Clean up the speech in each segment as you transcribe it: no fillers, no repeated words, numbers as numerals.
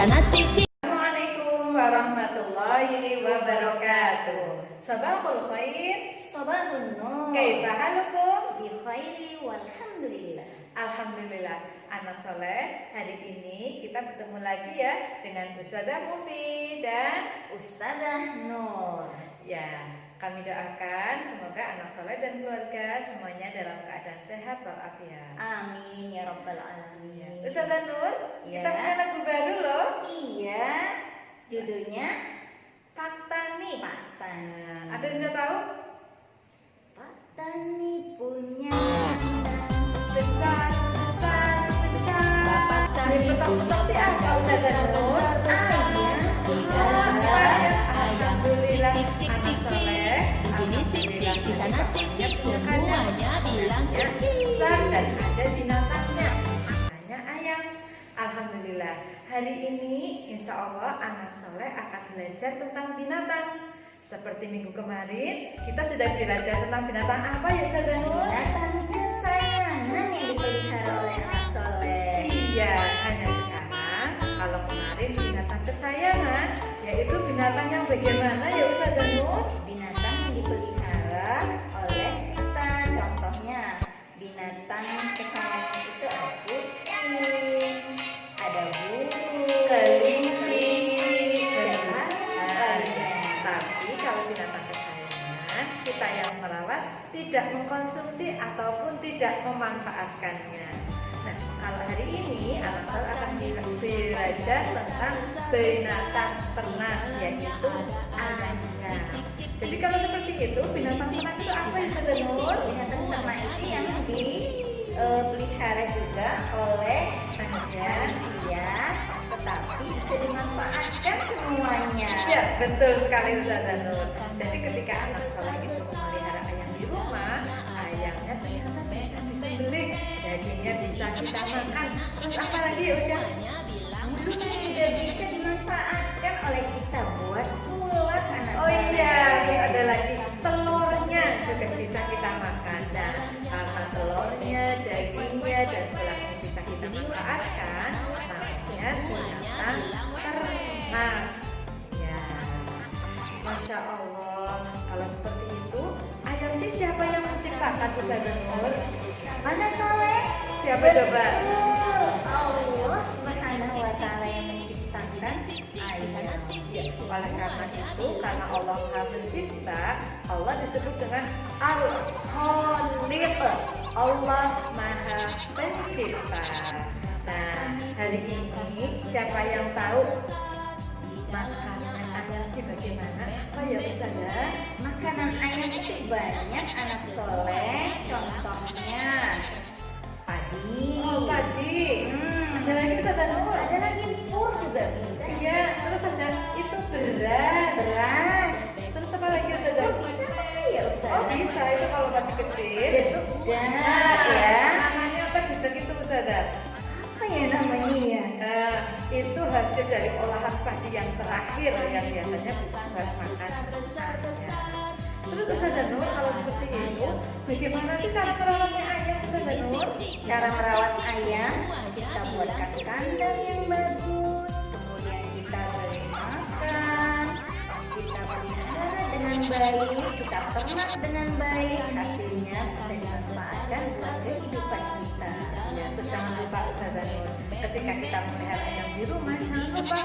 sana cici. Assalamualaikum warahmatullahi wabarakatuh. Sabahul khair, Sabahun nur. kaifa halukum? Bi khairi walhamdulillah. Alhamdulillah, anak soleh. Hari ini kita bertemu lagi ya dengan Ustazah Mufi dan Ustazah Nur. ya, kami doakan semoga anak soleh dan keluarga semuanya dalam keadaan sehat walafiat. Amin ya rabbal alamin. Ustazah Nur, Ya. kita punya lagu baru loh. Iya. Judulnya Pak Tani. Pak Tani. Ada yang sudah tahu? Pak Tani punya Besar, besar, besar. Bapak Tani punya Siapa Ustazah Nur? ayam. Di dalam ayam cik cik cik cik. Di sini cik cik, di sana cik cik. Semuanya bilang cik cik. Besar dan ada binatangnya. Namanya ayam. Alhamdulillah. Hari ini insya Allah anak soleh akan belajar tentang binatang. Seperti minggu kemarin kita sudah belajar tentang binatang apa ya Ustazah Nur? binatang kesayangan yang dipelihara oleh anak soleh. Iya, hanya sekarang kalau kemarin binatang kesayangan yaitu binatang yang bagaimana ya Ustazah Nur? Binatang yang dipelihara oleh kita. Contohnya binatang kesayangan itu ada kucing, ada burung, Kelinci, dan kejutan. Tapi kalau binatang kesayangan kita yang merawat tidak mengkonsumsi ataupun tidak memanfaatkannya. Nah, kalau hari ini anak soleh akan belajar tentang binatang ternak yaitu ayam. Jadi kalau seperti itu binatang ternak itu apa ya Ustazah Nur? binatang ternak itu yang dipelihara juga oleh manusia, tetapi bisa dimanfaatkan semuanya. Ya, betul sekali Ustazah Nur. Jadi ketika anak soleh itu memelihara ayam di rumah, ayamnya ternyata bisa disembelih, dagingnya bisa kita makan. Terus apa lagi ya udah? Bulunya juga bisa dimanfaatkan oleh kita buat sulap anak Oh iya, soleh. ada lagi telurnya juga bisa kita makan. Nah, karena telurnya, dagingnya dan sulapnya bisa kita manfaatkan, namanya binatang ternak. Ya, masya Allah. Kalau seperti itu, ayam sih siapa yang menciptakan Ustazah Nur? Mana soleh? Siapa coba? Allah Subhanahu wa Ta'ala yang menciptakan ayam. Oleh karena itu, karena Allah Maha Pencipta, Allah disebut dengan Al-Khaliq. Allah Maha Pencipta. Nah, hari ini siapa yang tahu makanan ayam sih bagaimana? Apa ya Ustazah? Makanan ayam itu banyak anak soleh. Contohnya padi. Oh, padi. Ada lagi Ustazah Nur? Ada lagi pur juga bisa. Iya, terus ada itu beras. Beras. Terus apa lagi Ustazah? Oh, bisa apa ya Ustaz? Oh bisa, itu kalau masih kecil. Dedek Nah, ya. namanya apa dedek itu Ustazah? Apa ya namanya ya? Nah, itu hasil dari olahan padi yang terakhir yang biasanya buat makan. Ya. Terus Ustazah Nur, kalau seperti itu, bagaimana sih cara merawatnya ayam Ustazah Nur? Cara merawat ayam, kita buatkan kandang yang bagus, kemudian kita beri makan, kita pelihara dengan baik, kita ternak dengan baik, hasilnya bisa dimanfaatkan buat kehidupan kita. Ya, terus jangan lupa Ustazah Nur, ketika kita memelihara ayam di rumah, jangan lupa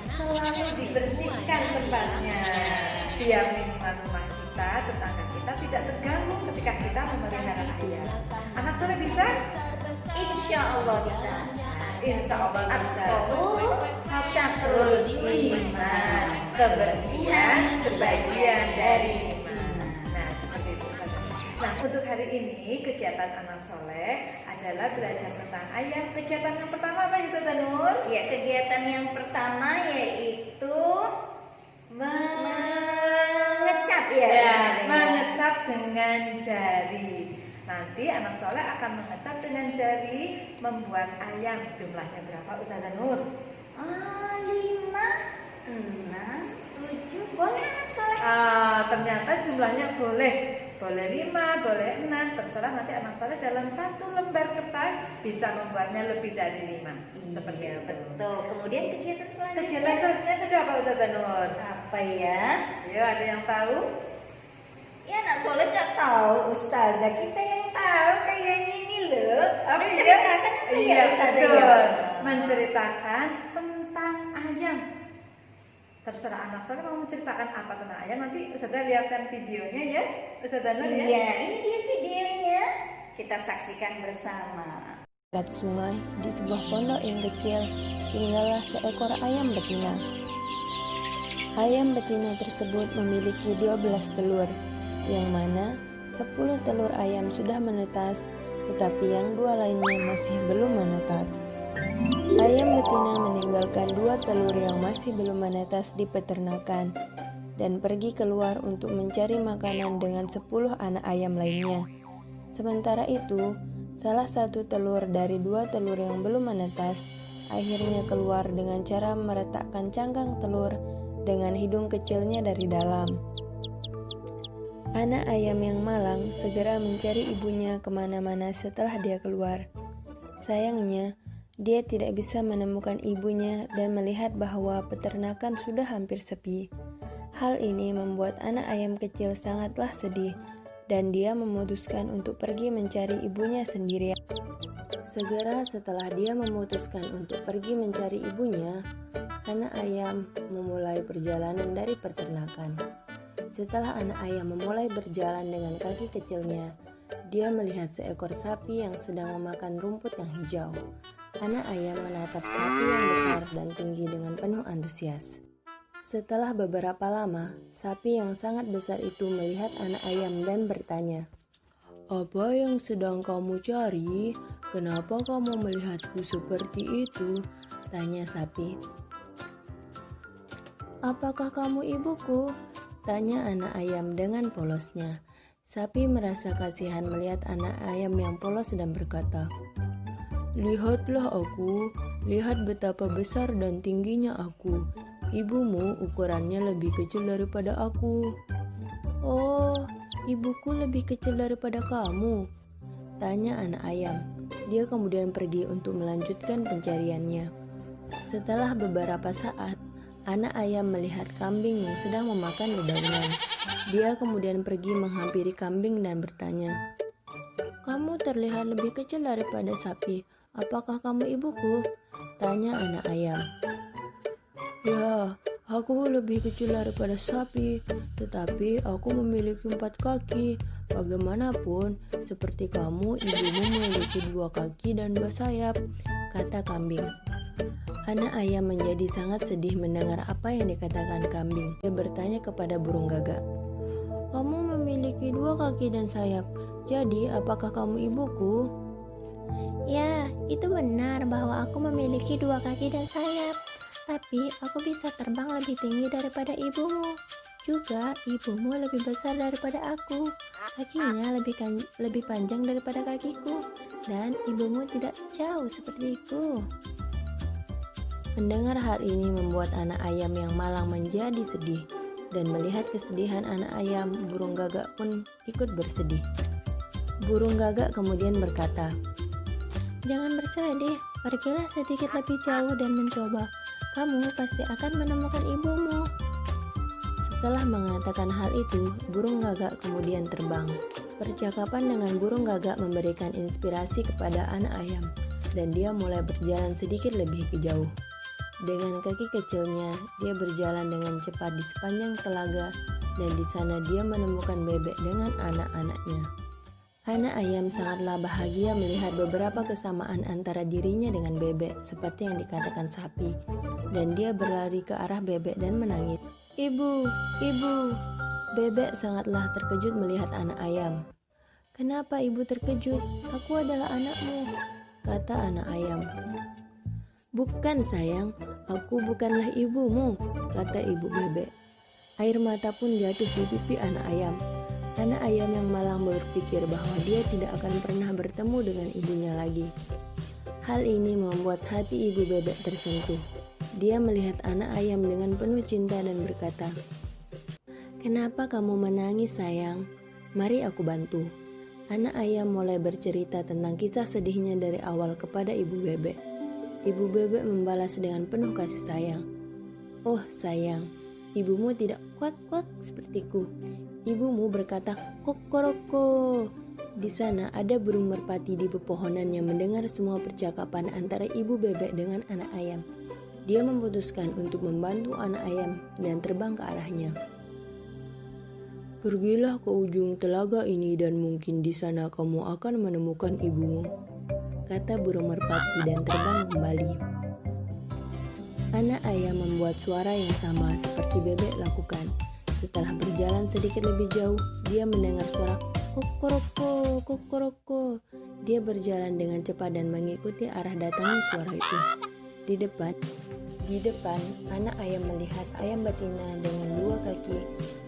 selalu dibersihkan tempatnya. Biar lingkungan rumah kita, tetangga kita tidak terganggu ketika kita memelihara ayam. Anak soleh bisa? Insya Allah bisa. Insya Allah bisa. Syakrul Iman, kebersihan sebagian dari iman. Nah, seperti itu Ustazah. Nah, untuk hari ini kegiatan anak soleh adalah belajar tentang ayam. Kegiatan yang pertama apa ya Ustazah Nur? Ya, kegiatan yang pertama yaitu mengecap ya. Mengecap dengan jari. Nanti anak soleh akan mengecap dengan jari membuat ayam. Jumlahnya berapa Ustazah Nur? 5, 6, 7. Boleh anak soleh? Ternyata jumlahnya boleh. boleh 5, boleh 6, terserah nanti anak soleh dalam satu lembar kertas bisa membuatnya lebih dari 5. Seperti Iya, itu. betul. Kemudian kegiatan Kegiatan selanjutnya selanjutnya itu apa Ustazah Nur? apa ya? Ayo, ada yang tahu? Ya anak soleh nggak tahu, Ustazah kita yang tahu kayaknya ini loh. Apa ya? Menceritakan apa ya, Iya, Ustazah betul. ya? Menceritakan tentang ayam. Terserah anak soleh mau menceritakan apa tentang ayam, nanti Ustazah lihatkan videonya ya, Ustazah Nur ya. Iya, ini dia videonya. Kita saksikan bersama. Dekat sungai, di sebuah pondok yang kecil, tinggallah seekor ayam betina. Ayam betina tersebut memiliki 12 telur, yang mana 10 telur ayam sudah menetas, tetapi yang 2 lainnya masih belum menetas. Ayam betina meninggalkan 2 telur yang masih belum menetas di peternakan, dan pergi keluar untuk mencari makanan dengan 10 anak ayam lainnya. Sementara itu, salah satu telur dari 2 telur yang belum menetas akhirnya keluar dengan cara meletakkan cangkang telur dengan hidung kecilnya dari dalam. Anak ayam yang malang segera mencari ibunya kemana-mana setelah dia keluar. Sayangnya, dia tidak bisa menemukan ibunya dan melihat bahwa peternakan sudah hampir sepi. Hal ini membuat anak ayam kecil sangatlah sedih, dan dia memutuskan untuk pergi mencari ibunya sendirian. Segera setelah dia memutuskan untuk pergi mencari ibunya, anak ayam memulai perjalanan dari peternakan. Setelah anak ayam memulai berjalan dengan kaki kecilnya, dia melihat seekor sapi yang sedang memakan rumput yang hijau. Anak ayam menatap sapi yang besar dan tinggi dengan penuh antusias. Setelah beberapa lama, sapi yang sangat besar itu melihat anak ayam dan bertanya, "Apa yang sedang kamu cari? Kenapa kamu melihatku seperti itu?" tanya sapi. "Apakah kamu ibuku?" tanya anak ayam dengan polosnya. Sapi merasa kasihan melihat anak ayam yang polos dan berkata, "Lihatlah aku, lihat betapa besar dan tingginya aku. Ibumu ukurannya lebih kecil daripada aku." "Oh, ibuku lebih kecil daripada kamu?" tanya anak ayam. Dia kemudian pergi untuk melanjutkan pencariannya. Setelah beberapa saat, anak ayam melihat kambing yang sedang memakan dedaunan. Dia kemudian pergi menghampiri kambing dan bertanya, "Kamu terlihat lebih kecil daripada sapi. Apakah kamu ibuku?" tanya anak ayam. "Ya, aku lebih kecil daripada sapi, tetapi aku memiliki 4 kaki. Bagaimanapun, seperti kamu, ibumu memiliki 2 kaki dan 2 sayap," kata kambing. Anak ayam menjadi sangat sedih mendengar apa yang dikatakan kambing. Dia bertanya kepada burung gagak, "Kamu memiliki 2 kaki dan sayap, jadi apakah kamu ibuku?" Ya, itu benar bahwa aku memiliki 2 kaki dan sayap. Tapi aku bisa terbang lebih tinggi daripada ibumu. Juga ibumu lebih besar daripada aku. Kakinya lebih panjang daripada kakiku. Dan ibumu tidak jauh sepertiku. Mendengar hal ini membuat anak ayam yang malang menjadi sedih. Dan melihat kesedihan anak ayam, burung gagak pun ikut bersedih. Burung gagak kemudian berkata, Jangan bersedih, pergilah sedikit lebih jauh dan mencoba. Kamu pasti akan menemukan ibumu. Setelah mengatakan hal itu, burung gagak kemudian terbang. Percakapan dengan burung gagak memberikan inspirasi kepada anak ayam, dan dia mulai berjalan sedikit lebih ke jauh. Dengan kaki kecilnya, dia berjalan dengan cepat di sepanjang telaga, dan di sana dia menemukan bebek dengan anak-anaknya. Anak ayam sangatlah bahagia melihat beberapa kesamaan antara dirinya dengan bebek, seperti yang dikatakan sapi, dan dia berlari ke arah bebek dan menangis. "Ibu, ibu!" Bebek sangatlah terkejut melihat anak ayam. "Kenapa ibu terkejut? Aku adalah anakmu," kata anak ayam. "Bukan sayang, aku bukanlah ibumu," kata ibu bebek. Air mata pun jatuh di pipi anak ayam. Anak ayam yang malang berpikir bahwa dia tidak akan pernah bertemu dengan ibunya lagi. Hal ini membuat hati ibu bebek tersentuh. Dia melihat anak ayam dengan penuh cinta dan berkata, "Kenapa kamu menangis sayang? Mari aku bantu. Anak ayam mulai bercerita tentang kisah sedihnya dari awal kepada ibu bebek. Ibu bebek membalas dengan penuh kasih sayang. Oh sayang, ibumu tidak kuak-kuak sepertiku. Ibumu berkata kokoroko. Di sana ada burung merpati di pepohonan yang mendengar semua percakapan antara ibu bebek dengan anak ayam. Dia memutuskan untuk membantu anak ayam dan terbang ke arahnya. Pergilah ke ujung telaga ini dan mungkin di sana kamu akan menemukan ibumu, kata burung merpati dan terbang kembali. Anak ayam membuat suara yang sama seperti bebek lakukan. Setelah berjalan sedikit lebih jauh, dia mendengar suara kokoroko, kokoroko. Dia berjalan dengan cepat dan mengikuti arah datangnya suara itu. Di depan, anak ayam melihat ayam betina dengan 2 kaki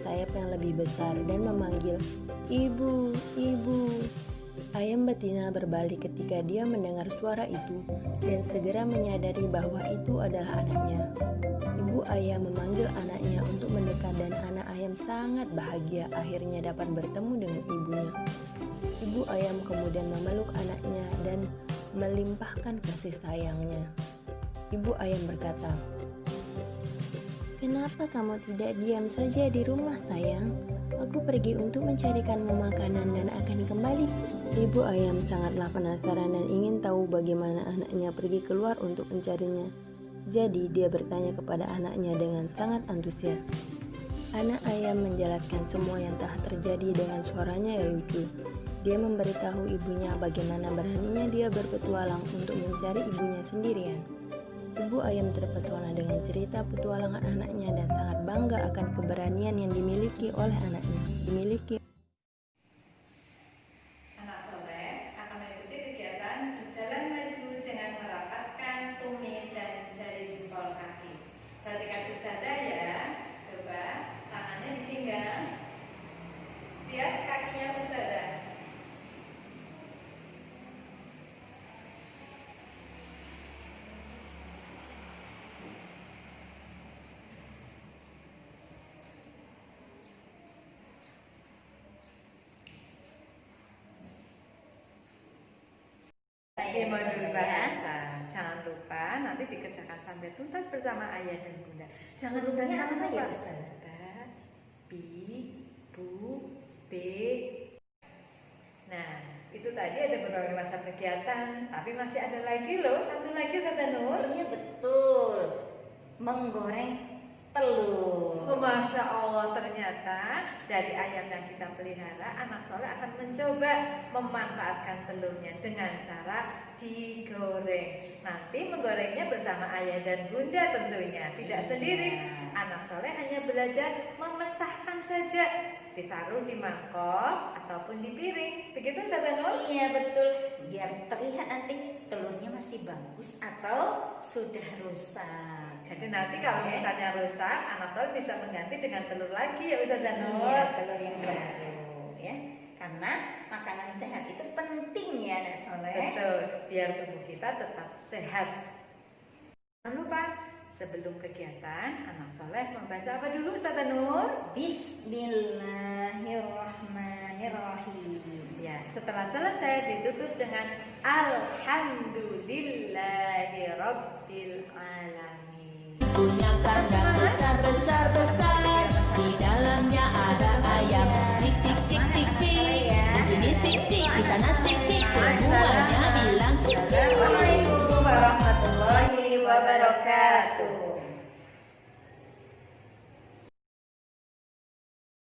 sayap yang lebih besar dan memanggil, "Ibu, ibu." Ayam betina berbalik ketika dia mendengar suara itu dan segera menyadari bahwa itu adalah anaknya. Ibu ayam memanggil anaknya untuk mendekat dan anak ayam sangat bahagia akhirnya dapat bertemu dengan ibunya. Ibu ayam kemudian memeluk anaknya dan melimpahkan kasih sayangnya. Ibu ayam berkata, "Kenapa kamu tidak diam saja di rumah, sayang? Aku pergi untuk mencarikanmu makanan dan akan kembali." Ibu ayam sangatlah penasaran dan ingin tahu bagaimana anaknya pergi keluar untuk mencarinya. Jadi dia bertanya kepada anaknya dengan sangat antusias. Anak ayam menjelaskan semua yang telah terjadi dengan suaranya yang lucu. Dia memberitahu ibunya bagaimana beraninya dia berpetualang untuk mencari ibunya sendirian. Ibu ayam terpesona dengan cerita petualangan anaknya dan sangat bangga akan keberanian yang dimiliki oleh anaknya. Anak soleh akan mengikuti kegiatan berjalan maju dengan merapatkan tumit dan jari jempol kaki. Perhatikan ustazah ya. Coba tangannya dipinggang. Lihat kakinya ustazah. Modul bahasa. Jangan lupa nanti dikerjakan sampai tuntas bersama ayah dan bunda. Jangan lupa Apa ya, Ustaz? Bi, bu, be. Nah, itu tadi ada berbagai macam kegiatan, tapi masih ada lagi loh. Satu lagi Ustazah Nur. Iya betul, menggoreng telur. Oh, Masya Allah, ternyata dari ayam yang kita pelihara, anak soleh akan mencoba memanfaatkan telurnya dengan cara digoreng. Nanti menggorengnya bersama ayah dan bunda tentunya, tidak sendiri. Anak soleh hanya belajar memecahkan saja, ditaruh di mangkok ataupun di piring. Begitu Ustazah Nur? Iya betul, biar terlihat nanti telurnya masih bagus atau sudah rusak. Jadi nanti kalau misalnya rusak, anak soleh bisa mengganti dengan telur lagi ya Ustazah Nur. Iya, telur yang baru ya. Karena makanan sehat itu penting ya anak soleh. Betul, biar tubuh kita tetap sehat. Jangan lupa sebelum kegiatan anak soleh membaca apa dulu Ustazah Nur? Bismillahirrahmanirrahim. Ya, setelah selesai ditutup dengan Alhamdulillahirabbil alamin. Punya kandang besar. Di dalamnya ada ayam. Cik cik cik cik cik. Di sini cik cik, di sana cik cik. Semuanya bilang cik cik. Assalamualaikum warahmatullahi wabarakatuh.